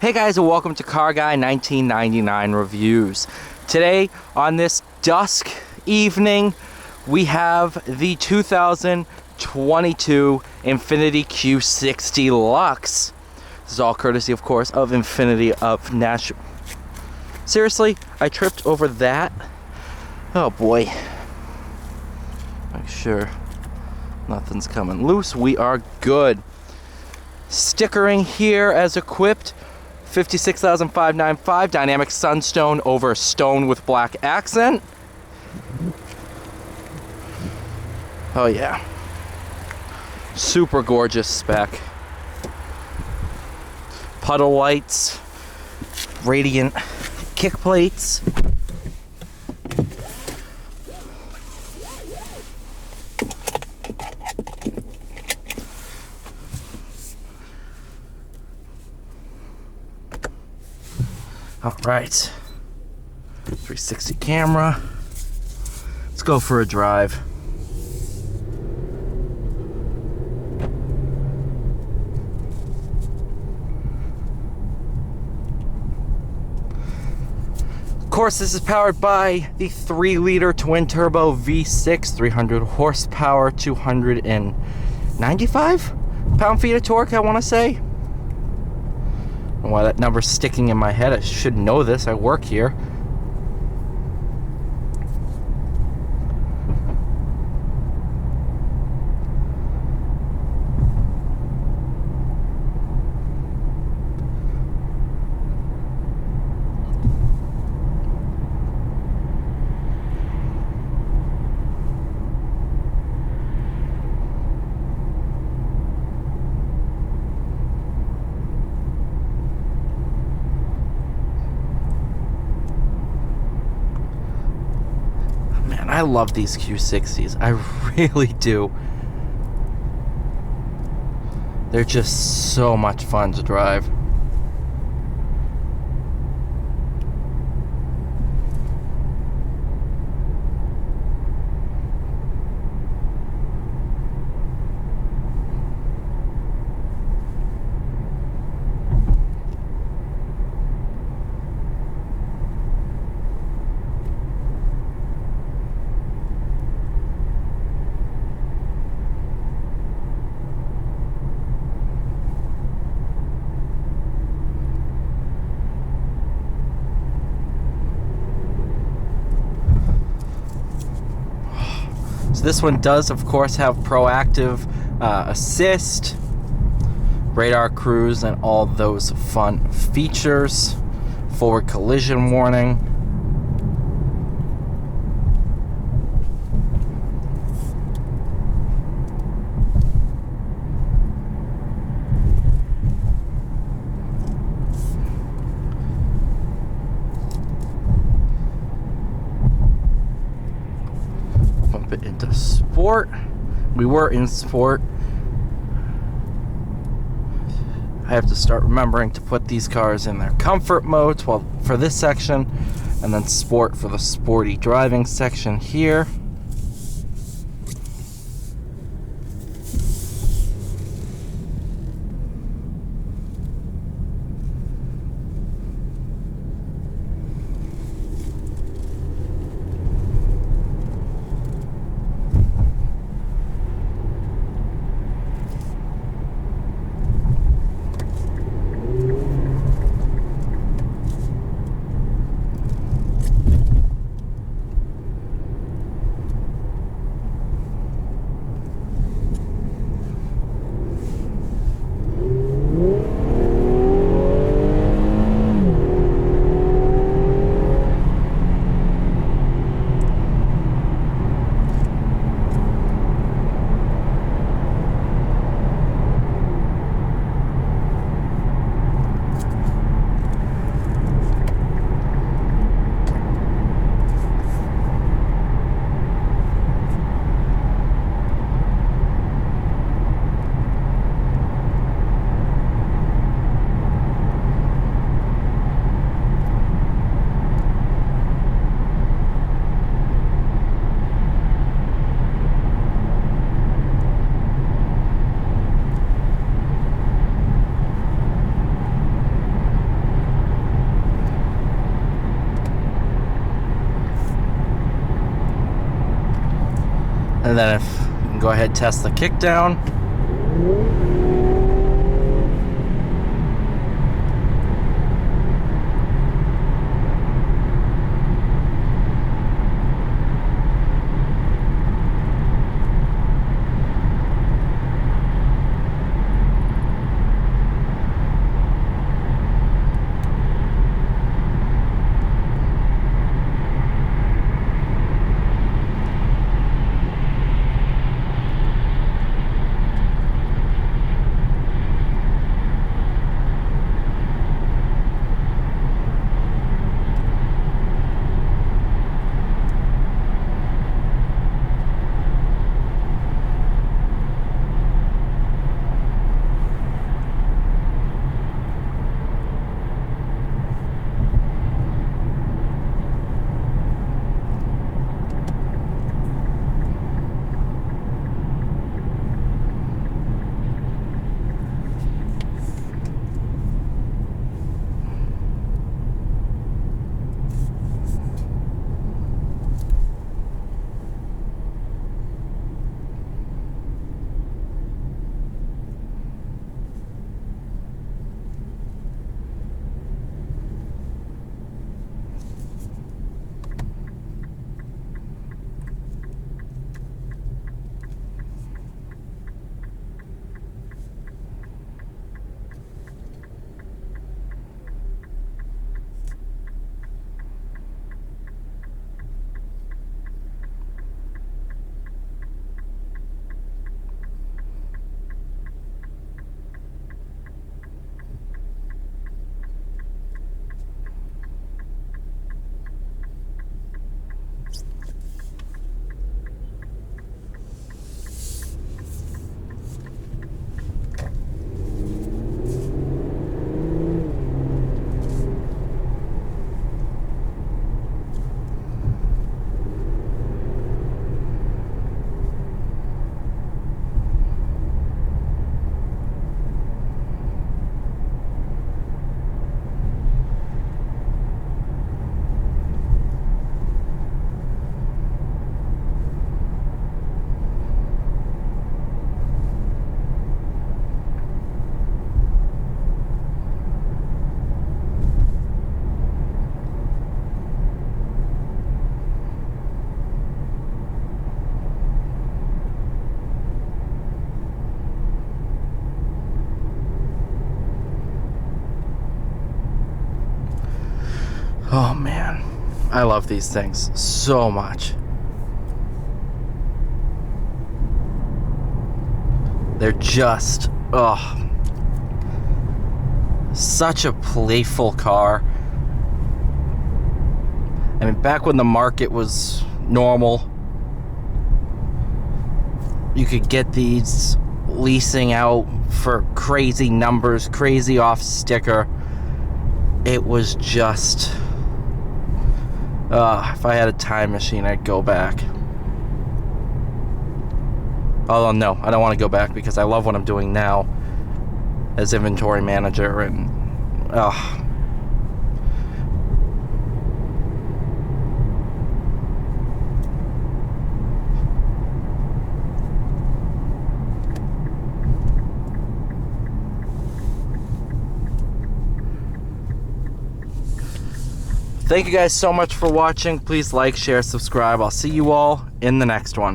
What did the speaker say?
Hey guys, and welcome to Car Guy 1999 Reviews. Today, on this dusk evening, we have the 2022 INFINITI Q60 LUXE. This is all courtesy, of course, of INFINITI of Nashville. Seriously, I tripped over that. Oh boy. Make sure nothing's coming loose. We are good. Stickering here as equipped. 56,595 dynamic sunstone over stone with black accent. Oh yeah. Super gorgeous spec. Puddle lights. Radiant kick plates. All right, 360 camera. Let's go for a drive. Of course, this is powered by the 3-liter twin-turbo V6, 300 horsepower, 295 pound-feet of torque, I want to say. I don't know why that number's sticking in my head. I should know this. I work here. I love these Q60s. I really do. They're just so much fun to drive. So this one does, of course, have proactive assist, radar cruise, and all those fun features. Forward collision warning. Bump it into sport. We were in sport. I have to start remembering to put these cars in their comfort modes for this section, and then sport for the sporty driving section here. And then if you can go ahead and test the kick down. Oh man, I love these things so much. They're just, such a playful car. I mean, back when the market was normal, you could get these leasing out for crazy numbers, crazy off sticker. It was just, if I had a time machine, I'd go back. Although, no, I don't want to go back because I love what I'm doing now as inventory manager, and, Thank you guys so much for watching. Please like, share, subscribe. I'll see you all in the next one.